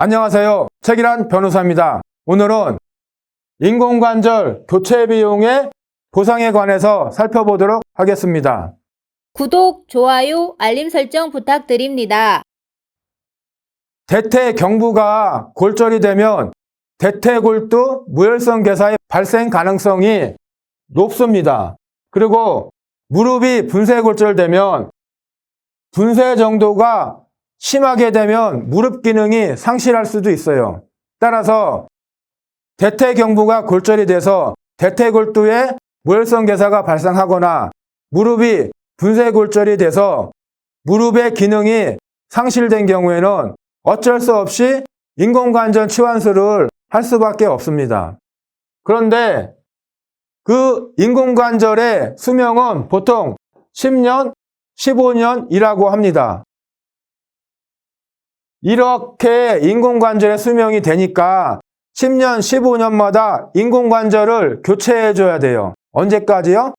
안녕하세요. 최기란 변호사입니다. 오늘은 인공관절 교체 비용의 보상에 관해서 살펴보도록 하겠습니다. 구독, 좋아요, 알림 설정 부탁드립니다. 대퇴경부가 골절이 되면 대퇴골두 무혈성 괴사의 발생 가능성이 높습니다. 그리고 무릎이 분쇄골절되면 분쇄 정도가 심하게 되면 무릎 기능이 상실할 수도 있어요. 따라서 대퇴경부가 골절이 돼서 대퇴골두에 무혈성 괴사가 발생하거나 무릎이 분쇄골절이 돼서 무릎의 기능이 상실된 경우에는 어쩔 수 없이 인공관절 치환술을 할 수밖에 없습니다. 그런데 그 인공관절의 수명은 보통 10년, 15년이라고 합니다. 이렇게 인공관절의 수명이 되니까 10년, 15년마다 인공관절을 교체해줘야 돼요. 언제까지요?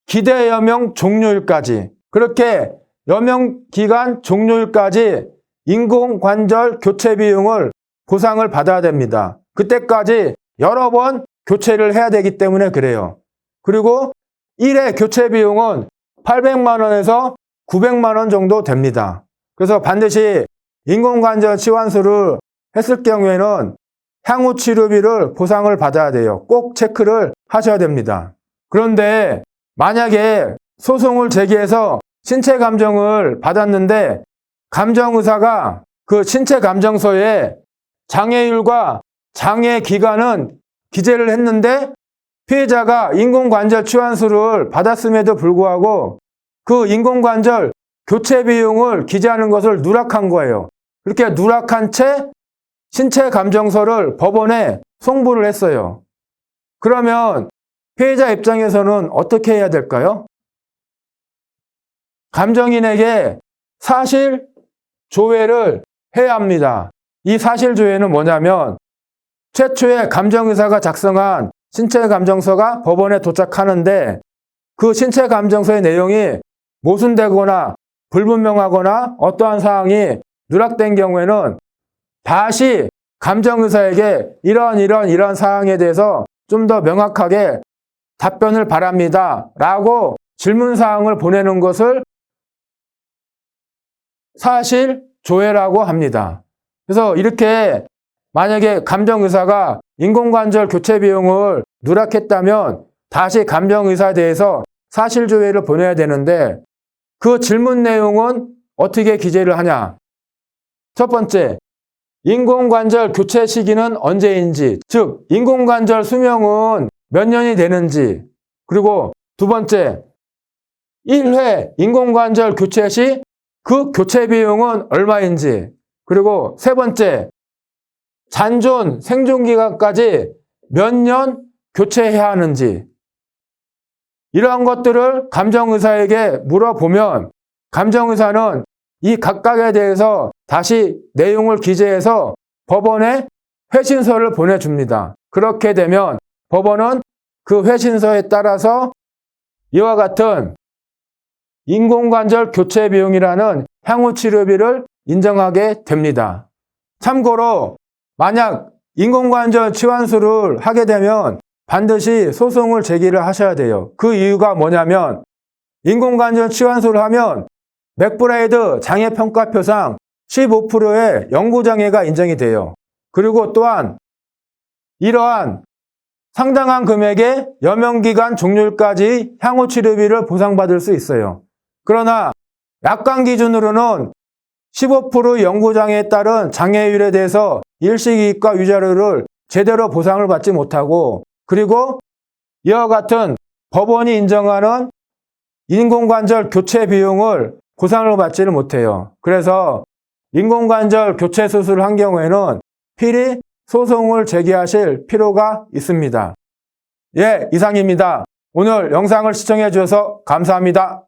기대 여명 종료일까지. 그렇게 여명기간 종료일까지 인공관절 교체 비용을 보상을 받아야 됩니다. 그때까지 여러 번 교체를 해야 되기 때문에 그래요. 그리고 1회 교체 비용은 800만 원에서 900만 원 정도 됩니다. 그래서 반드시 인공관절 치환술을 했을 경우에는 향후 치료비를 보상을 받아야 돼요. 꼭 체크를 하셔야 됩니다. 그런데 만약에 소송을 제기해서 신체 감정을 받았는데 감정의사가 그 신체 감정서에 장애율과 장애 기간은 기재를 했는데 피해자가 인공관절 치환술을 받았음에도 불구하고 그 인공관절 교체 비용을 기재하는 것을 누락한 거예요. 그렇게 누락한 채 신체 감정서를 법원에 송부를 했어요. 그러면 피해자 입장에서는 어떻게 해야 될까요? 감정인에게 사실 조회를 해야 합니다. 이 사실 조회는 뭐냐면 최초의 감정의사가 작성한 신체 감정서가 법원에 도착하는데 그 신체 감정서의 내용이 모순되거나 불분명하거나 어떠한 사항이 누락된 경우에는 다시 감정의사에게 이런 사항에 대해서 좀 더 명확하게 답변을 바랍니다. 라고 질문사항을 보내는 것을 사실 조회라고 합니다. 그래서 이렇게 만약에 감정의사가 인공관절 교체 비용을 누락했다면 다시 감정의사에 대해서 사실 조회를 보내야 되는데 그 질문 내용은 어떻게 기재를 하냐? 첫 번째, 인공관절 교체 시기는 언제인지, 즉 인공관절 수명은 몇 년이 되는지, 그리고 두 번째, 1회 인공관절 교체 시 그 교체 비용은 얼마인지, 그리고 세 번째, 잔존 생존 기간까지 몇 년 교체해야 하는지, 이러한 것들을 감정의사에게 물어보면 감정의사는 이 각각에 대해서 다시 내용을 기재해서 법원에 회신서를 보내줍니다. 그렇게 되면 법원은 그 회신서에 따라서 이와 같은 인공관절 교체 비용이라는 향후 치료비를 인정하게 됩니다. 참고로 만약 인공관절 치환술을 하게 되면 반드시 소송을 제기를 하셔야 돼요. 그 이유가 뭐냐면 인공관절 치환술을 하면 맥브라이드 장애평가표상 15%의 영구장애가 인정이 돼요. 그리고 또한 이러한 상당한 금액의 여명기간 종료일까지 향후 치료비를 보상받을 수 있어요. 그러나 약관 기준으로는 15% 영구장애에 따른 장애율에 대해서 일시이익과 위자료를 제대로 보상을 받지 못하고 그리고 이와 같은 법원이 인정하는 인공관절 교체 비용을 보상을 받지를 못해요. 그래서 인공관절 교체 수술을 한 경우에는 필히 소송을 제기하실 필요가 있습니다. 예, 이상입니다. 오늘 영상을 시청해 주셔서 감사합니다.